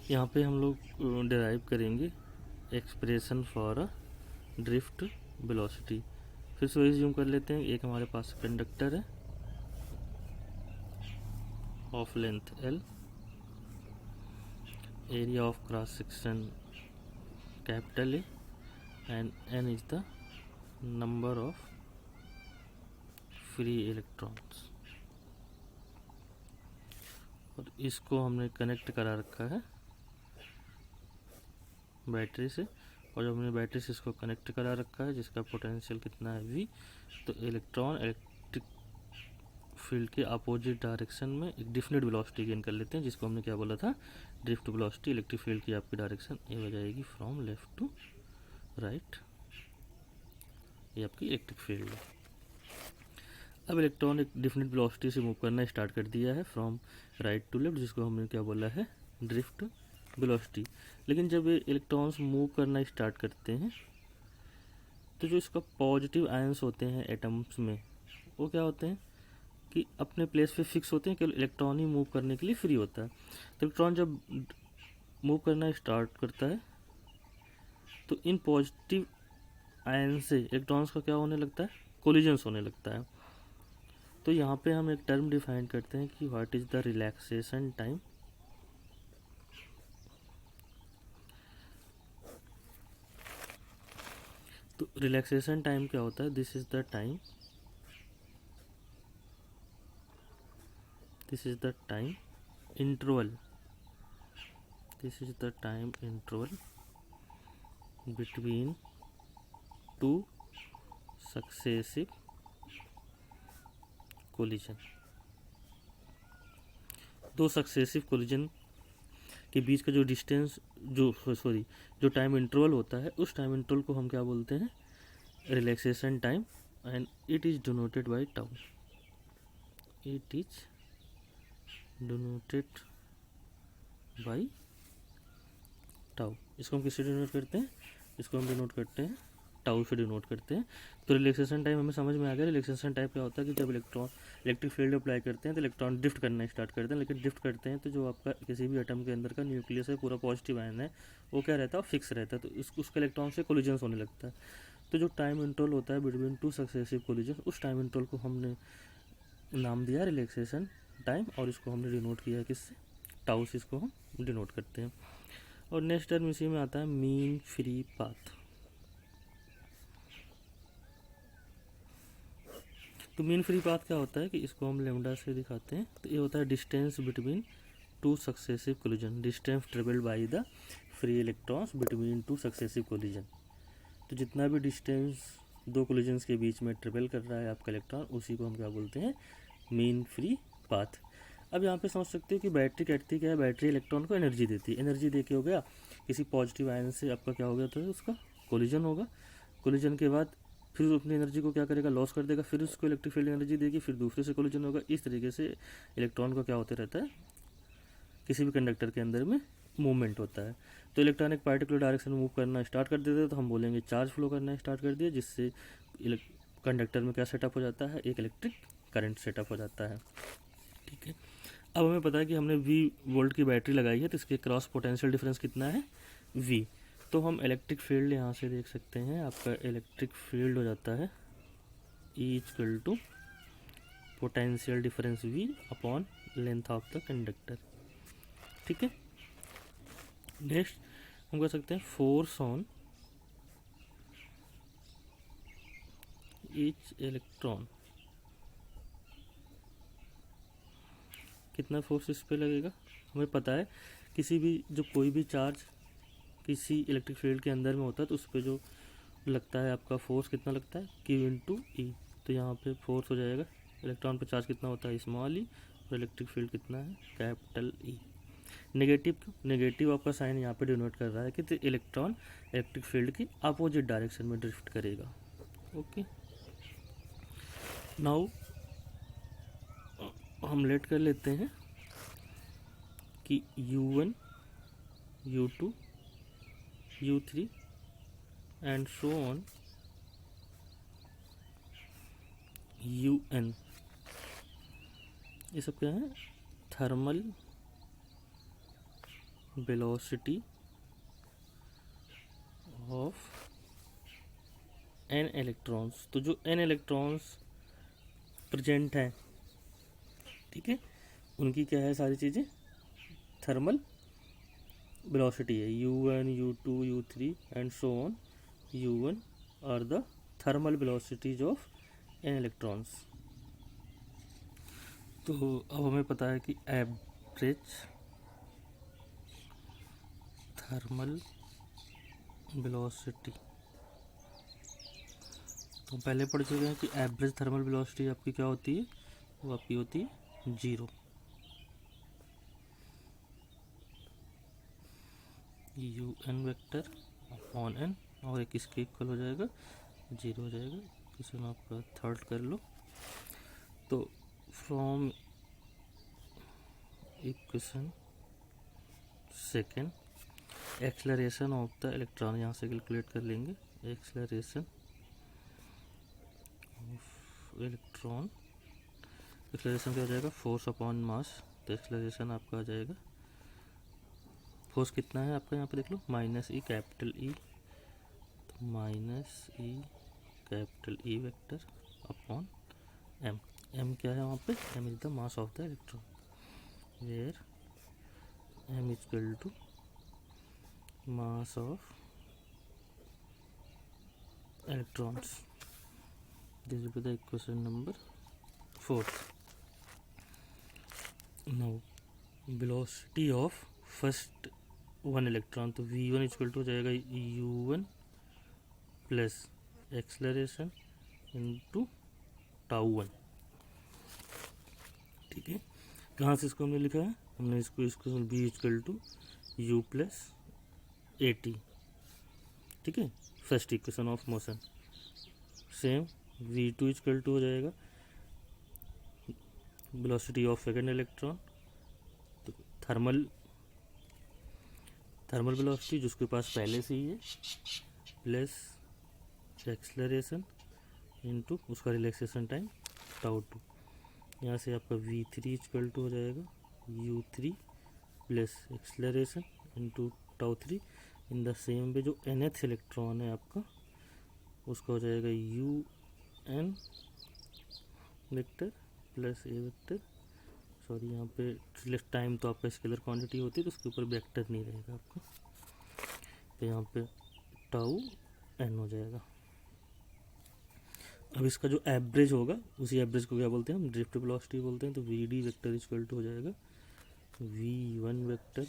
यहाँ पे हम लोग डिराइव करेंगे expression for a drift velocity. फिर से वही ज्यूम कर लेते हैं। एक हमारे पास कंडक्टर है of length L, area of cross section capital A, and N is the number of free electrons. और इसको हमने कनेक्ट करा रखा है बैटरी से, और जब हमने बैटरी से इसको कनेक्ट करा रखा है जिसका पोटेंशियल कितना है V, तो इलेक्ट्रॉन इलेक्ट्रिक फील्ड के अपोजिट डायरेक्शन में एक डिफिनिट वेलोसिटी गेन कर लेते हैं, जिसको हमने क्या बोला था, ड्रिफ्ट वेलोसिटी। इलेक्ट्रिक फील्ड की आपकी डायरेक्शन ये हो जाएगी फ्रॉम लेफ्ट टू राइट। ये आपकी इलेक्ट्रिक फील्ड है। अब इलेक्ट्रॉन एक डिफिनिट वेलोसिटी से मूव करना स्टार्ट कर दिया है फ्रॉम राइट टू लेफ्ट, जिसको हमने क्या बोला है, ड्रिफ्ट वेलोसिटी। लेकिन जब ये इलेक्ट्रॉन्स मूव करना स्टार्ट करते हैं तो जो इसका पॉजिटिव आयंस होते हैं एटम्स में, वो क्या होते हैं कि अपने प्लेस पे फिक्स होते हैं, केवल इलेक्ट्रॉन ही मूव करने के लिए फ्री होता है। तो इलेक्ट्रॉन जब मूव करना स्टार्ट करता है तो इन पॉजिटिव आयन से इलेक्ट्रॉन्स का क्या होने लगता है, कोलिजन्स होने लगता है। तो यहाँ पे हम एक टर्म डिफाइन करते हैं कि what is the relaxation time. तो रिलैक्सेशन टाइम क्या होता है, this is the time, this is the time interval, this is the time interval between two successive collision। दो सक्सेसिव कोलिजन के बीच का जो डिस्टेंस, जो टाइम इंटरवल होता है, उस टाइम इंटरवल को हम क्या बोलते हैं, relaxation time, and it is denoted by tau. It is denoted by tau. इसको हम किससे डिनोट करते हैं, इसको हम डिनोट करते हैं टाउ से डिनोट करते हैं। तो रिलैक्सेशन टाइम हमें समझ में आ गया। रिलैक्सेशन टाइम क्या होता है कि जब इलेक्ट्रॉन इलेक्ट्रिक फील्ड अप्लाई करते हैं तो इलेक्ट्रॉन ड्रिफ्ट करना स्टार्ट करते हैं। लेकिन ड्रिफ्ट करते हैं तो जो आपका किसी भी एटम के अंदर का न्यूक्लियस है, पूरा पॉजिटिव आयन है, वो क्या रहता है, फिक्स रहता है। तो उसका इलेक्ट्रॉन से कोलिजन्स होने लगता है। तो जो टाइम इंटरवल होता है बिटवीन टू सक्सेसिव कोलिजन, उस टाइम इंटरवल को हमने नाम दिया रिलैक्सेशन टाइम, और इसको हमने डिनोट किया है किससे, टाउ से इसको हम डिनोट करते हैं। और नेक्स्ट टर्म इसी में आता है मीन फ्री पाथ। तो मीन फ्री पाथ क्या होता है कि इसको हम लेमडा से दिखाते हैं। तो ये होता है distance between two successive collision, distance travelled by the free electrons between two successive collision. तो जितना भी डिस्टेंस दो कोलिजन्स के बीच में ट्रेवल कर रहा है आपका इलेक्ट्रॉन, उसी को हम क्या बोलते हैं, मीन फ्री पाथ। अब यहाँ पे समझ सकते हो कि बैटरी कहती क्या है, बैटरी इलेक्ट्रॉन को एनर्जी देती है। एनर्जी दे के हो गया किसी पॉजिटिव आयन से आपका क्या हो गया, तो उसका कोलिजन होगा। कोलिजन के बाद फिर अपनी एनर्जी को क्या करेगा, लॉस कर देगा, फिर उसको इलेक्ट्रिक फील्ड एनर्जी देगी, फिर दूसरे से कोलिजन होगा। इस तरीके से इलेक्ट्रॉन का क्या होते रहता है, किसी भी कंडक्टर के अंदर में मूवमेंट होता है। तो इलेक्ट्रॉन एक पार्टिकुलर डायरेक्शन में मूव करना स्टार्ट कर देते हैं तो हम बोलेंगे चार्ज फ्लो करना स्टार्ट कर दिया, जिससे कंडक्टर में क्या सेटअप हो जाता है, एक इलेक्ट्रिक करंट सेटअप हो जाता है। ठीक है, अब हमें पता है कि हमने V वोल्ट की बैटरी लगाई है, तो इसके क्रॉस पोटेंशियल डिफरेंस कितना है, V। तो हम इलेक्ट्रिक फील्ड यहाँ से देख सकते हैं, आपका इलेक्ट्रिक फील्ड हो जाता है E equal to potential difference V upon length of the conductor. ठीक है, नेक्स्ट हम कर सकते हैं फोर्स ऑन ईच इलेक्ट्रॉन। कितना फोर्स इस पे लगेगा, हमें पता है किसी भी जो कोई भी चार्ज किसी इलेक्ट्रिक फील्ड के अंदर में होता है तो उस पर जो लगता है आपका फोर्स कितना लगता है, Q इंटू ई। तो यहाँ पे फोर्स हो जाएगा, इलेक्ट्रॉन पे चार्ज कितना होता है, स्मॉल ई, और इलेक्ट्रिक फील्ड कितना है, कैपिटल ई। नेगेटिव, नेगेटिव आपका साइन यहाँ पे डिनोट कर रहा है कि इलेक्ट्रॉन इलेक्ट्रिक फील्ड की अपोजिट डायरेक्शन में ड्रिफ्ट करेगा। ओके, नाउ हम लेट कर लेते हैं कि U1, U2, U3 and so on UN, ये सब क्या है, thermal velocity of n electrons. तो जो n इलेक्ट्रॉन्स प्रेजेंट हैं, ठीक है, उनकी क्या है सारी चीज़ें, थर्मल वेलोसिटी है। u1 u2 u3 and so on u1 are the thermal velocities of n electrons. तो अब हमें पता है कि एवरेज थर्मल वेलोसिटी, तो पहले पढ़ चुके हैं कि एवरेज थर्मल वेलोसिटी आपकी क्या होती है, वो आपकी होती है 0। U N vector upon N, और एक इसके इक्वल हो जाएगा 0 हो जाएगा। क्वेश्चन आपका थर्ड कर लो। तो from equation second, acceleration of the electron, यहाँ से कैलकुलेट कर लेंगे। एक्सेलरेशन ऑफ इलेक्ट्रॉन, एक्सेलरेशन क्या हो जाएगा, फोर्स अपॉन मास। तो एक्सेलरेशन आपका आ जाएगा, फोर्स कितना है आपका यहाँ पे देख लो, माइनस ई कैपिटल ई, तो minus E capital E vector upon M. M क्या है वहाँ पे, M is the mass of the electron, where M is equal to mass of electrons. This will be the equation number 4. Now velocity of first one electron, तो v1 equal to हो जाएगा u1 plus acceleration into टाउ1, ठीक है। कहाँ से इसको हमने लिखा है, हमने इसको v equal to u plus A T, ठीक है, first equation of motion. Same v2 equal to हो जाएगा वेलोसिटी ऑफ सेकंड इलेक्ट्रॉन, तो थर्मल वेलोसिटी जिसके पास पहले से ही है, प्लस एक्सलरेशन इनटू उसका रिलैक्सेशन टाइम टाउ2। यहाँ से आपका v3 इक्वल टू हो जाएगा u3 प्लस एक्सलरेशन इनटू टाउ3। इन द सेम वे जो nth इलेक्ट्रॉन है आपका, उसका हो जाएगा u n वेक्टर प्लस ए वेक्टर, सॉरी यहाँ पे टाइम तो आपका स्केलर क्वांटिटी होती है, तो उसके ऊपर वेक्टर नहीं रहेगा आपका, तो यहाँ पे टाउ n हो जाएगा। अब इसका जो एवरेज होगा, उसी एवरेज को क्या बोलते हैं हम, ड्रिफ्ट वेलोसिटी बोलते हैं। तो v d vector equal to हो जाएगा v1 vector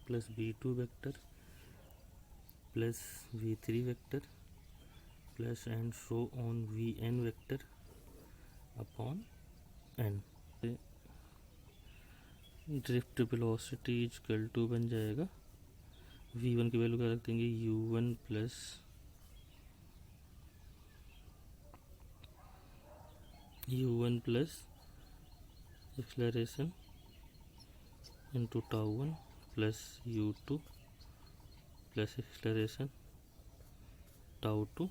plus v2 vector plus v3 vector plus and so on vn vector upon n। Drift velocity equal to बन जाएगा, v1 की वैल्यू क्या रख देंगे, u1 plus acceleration into tau one plus u2 plus acceleration tau two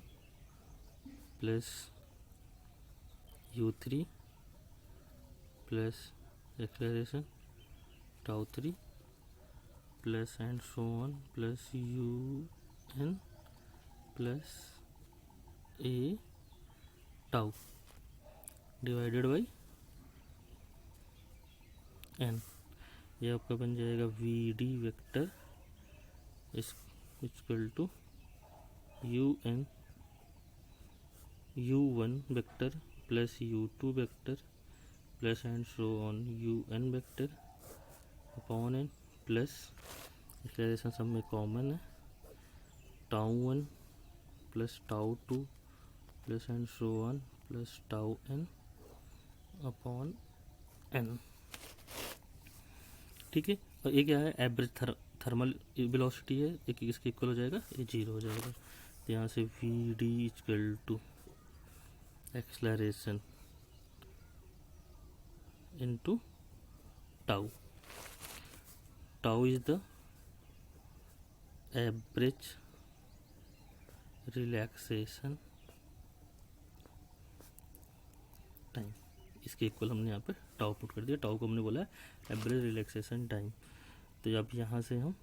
plus u3 plus acceleration tau three plus and so on plus un plus a tau divided by n। ये आपका बन जाएगा we d vector equal to u1 vector plus u2 vector plus and so on un vector upon n plus acceleration सब में common है, tau one plus tau two plus and so on plus tau n upon n, ठीक है। और ये क्या है, average thermal velocity है, एक इसके इक्वल हो जाएगा, ये 0 हो जाएगा। तो यहाँ से V D equal to acceleration into tau, tau is the average relaxation time, इसके इक्वल हमने यहाँ पे टाउ पुट कर दिया। टाउ को हमने बोला है एवरेज रिलैक्सेशन टाइम, तो अब यहाँ से हम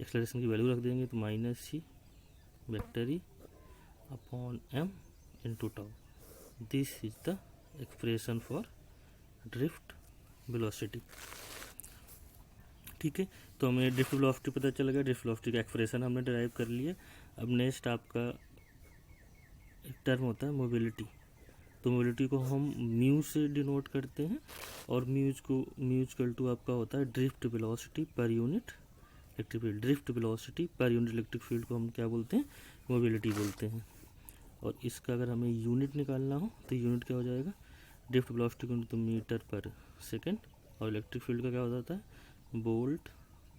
एक्सेलरेशन की वैल्यू रख देंगे, तो -c vector E upon m into tau. This is the expression for drift velocity. ठीक है, तो हमें ड्रिफ्ट वेलोसिटी पता चल गया, ड्रिफ्ट वेलोसिटी का एक्सप्रेशन हमने डिराइव कर लिया। अब नेक्स्ट आपका एक टर्म होता है मोबिलिटी। तो मोबिलिटी को हम म्यू से डिनोट करते हैं, और म्यू इक्वल टू आपका होता है drift velocity per unit electric field. Drift velocity per unit electric field को हम क्या बोलते हैं, मोबिलिटी बोलते हैं। और इसका अगर हमें यूनिट निकालना हो तो यूनिट क्या हो जाएगा, ड्रिफ्ट वेलोसिटी को तो मीटर पर सेकेंड, और इलेक्ट्रिक फील्ड का क्या हो जाता है, वोल्ट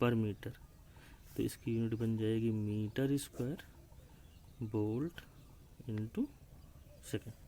पर मीटर। तो इसकी यूनिट बन जाएगी metre square volt into second.